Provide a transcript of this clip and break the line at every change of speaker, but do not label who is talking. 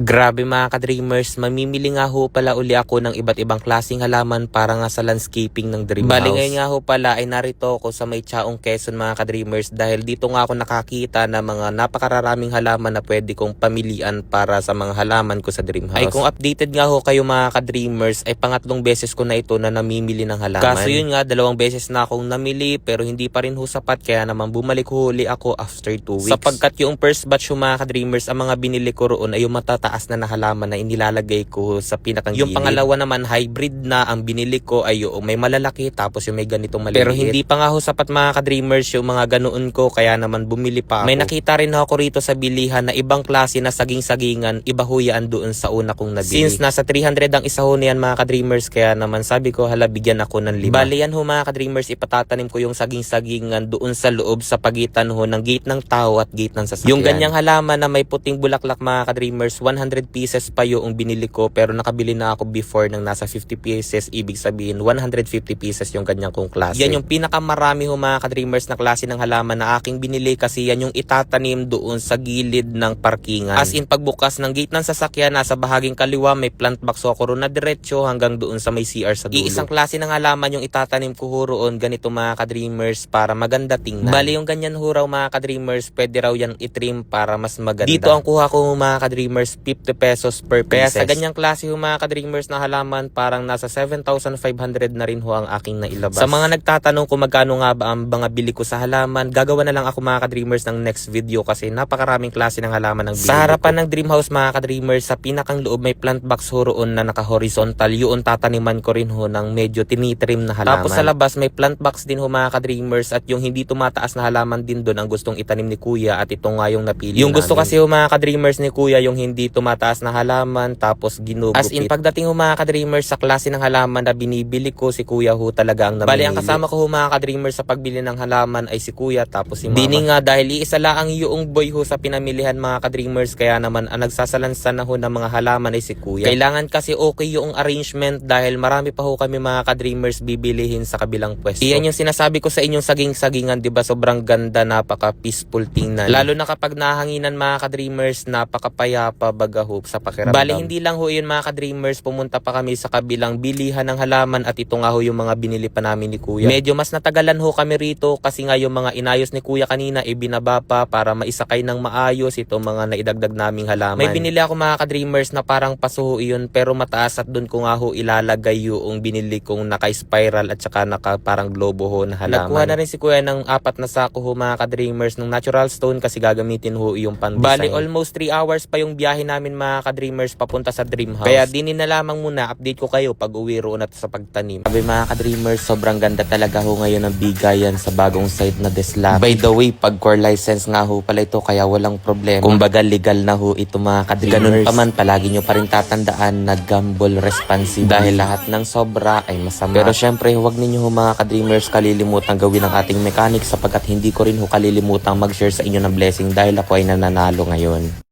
Grabe mga ka-dreamers, mamimili nga ho pala uli ako ng iba't ibang klaseng halaman para nga sa landscaping ng dream house. Bali ngayon nga ho pala ay narito ako sa may Chaong Quezon mga ka-dreamers dahil dito nga ako nakakita ng mga napakararaming halaman na pwede kong pamilian para sa mga halaman ko sa dream house. Ay kung updated nga ho kayo mga ka-dreamers ay pangatlong beses ko na ito na namimili ng halaman. Kaso yun nga, 2 beses na akong namili pero hindi pa rin ho sapat kaya naman bumalik huli ako after 2 weeks. Sapagkat yung first batch yung mga ka-dreamers, ang mga binili ko roon ay yung matataas na halaman na inilalagay ko sa pinakang gilid. Yung pangalawa naman hybrid na ang binili ko ay yung may malalaki tapos yung may ganitong maliliit. Pero hindi pa nga ho sapat mga ka-dreamers yung mga ganoon ko kaya naman bumili pa ako. May nakita rin ako rito sa bilihan na ibang klase na saging-sagingan, iba ho yan doon sa una kong nabili. Since nasa 300 ang isa ho niyan mga ka-dreamers kaya naman sabi ko hala bigyan ako ng 5. Bali yan ho mga ka-dreamers, ipatatanim ko yung saging-sagingan doon sa loob sa pagitan ho ng gate ng tao at gate ng sasakyan. Yung ganyang halaman na may puting bulaklak mga ka-dreamers, 100 pieces pa yung binili ko pero nakabili na ako before ng nasa 50 pieces, ibig sabihin 150 pieces yung ganyang kong klase. Yan yung pinakamarami ho mga ka-dreamers na klase ng halaman na aking binili kasi yan yung itatanim doon sa gilid ng parkingan. As in pagbukas ng gate ng sasakyan, nasa bahaging kaliwa may plant box ako ron na diretso hanggang doon sa may CR sa dulo. Iisang klase ng halaman yung itatanim ko ho roon, ganito mga ka-dreamers para maganda tingnan. Bali yung ganyan ho raw mga ka-dreamers, pwede raw yan itrim para mas maganda. Dito ang kuha ko mga ka-dreamers, 50 pesos per pieces. Kaya sa ganyang klase ho mga ka-dreamers na halaman, parang nasa 7,500 na rin ho ang aking nailabas. Sa mga nagtatanong kung magkano nga ba ang mga bili ko sa halaman, gagawa na lang ako mga ka-dreamers ng next video kasi napakaraming klase ng halaman ng bili. Sa harapan ng dream house mga ka-dreamers, sa pinakang loob may plant box ho roon na naka-horizontal. Yun tataniman ko rin ho ng medyo tinitrim na halaman. Tapos sa labas may plant box din ho mga ka-dreamers at yung hindi tumataas na halaman din doon ang gustong itanim ni kuya at ito nga yung napili yung namin. Gusto kasi ho mga ka-dreamers ni kuya yung hindi tumataas na halaman tapos ginugupit. As in pagdating ho mga ka-dreamers sa klase ng halaman na binibili ko, si kuya ho talaga ang namimili. Bali ang kasama ko ho mga ka-dreamers sa pagbili ng halaman ay si kuya tapos si mama. Dini nga dahil iisa lang yung boy ho sa pinamilihan mga ka-dreamers kaya naman ang nagsasalansan na ho ng mga halaman ay si kuya. Kailangan kasi okay yung arrangement dahil marami pa ho kami mga ka-dreamers bibilihin sa kabilang pwesto. Iyan yung sinasabi ko sa inyong saging-sagingan, diba sobrang ganda, napaka peaceful tingnan. Lalo na kapag nahanginan mga ka-dreamers, napakapayapa baga ho sa pakiramdam. Bali hindi lang ho yun mga ka-dreamers, pumunta pa kami sa kabilang bilihan ng halaman at ito nga ho yung mga binili pa namin ni kuya. Medyo mas natagalan ho kami rito kasi nga yung mga inayos ni kuya kanina ibinaba pa para maisakay ng maayos itong mga naidagdag naming halaman. May binili ako mga ka-dreamers na parang paso yun pero mataas at dun ko nga ho ilalagay yung binili kong naka-spiral at saka naka parang globo ho na halaman. Nagkuha na rin si kuya ng 4 na sako ho mga ka-dreamers ng natural stone kasi gagamitin ho yung pan-design. Bali almost 3 hours pa yung biyahe namin mga ka-dreamers papunta sa dream house. Kaya dinin na lamang muna, update ko kayo pag uwi roon at sa pagtanim. Sabi mga ka-dreamers, sobrang ganda talaga ho ngayon ng bigayan sa bagong site na Deslab. By the way, pag core license nga ho pala ito kaya walang problema. Kumbaga legal na ho ito mga ka-dreamers. Ganun pa man, palagi nyo pa rin tatandaan na gamble responsible dahil lahat ng sobra ay masama. Pero syempre, huwag ninyo ho mga ka-dreamers kalilimutan gawin ang ating mechanic sapagkat hindi ko rin ho kalilimutang mag-share sa inyo ng blessing dahil ako ay nananalo ngayon.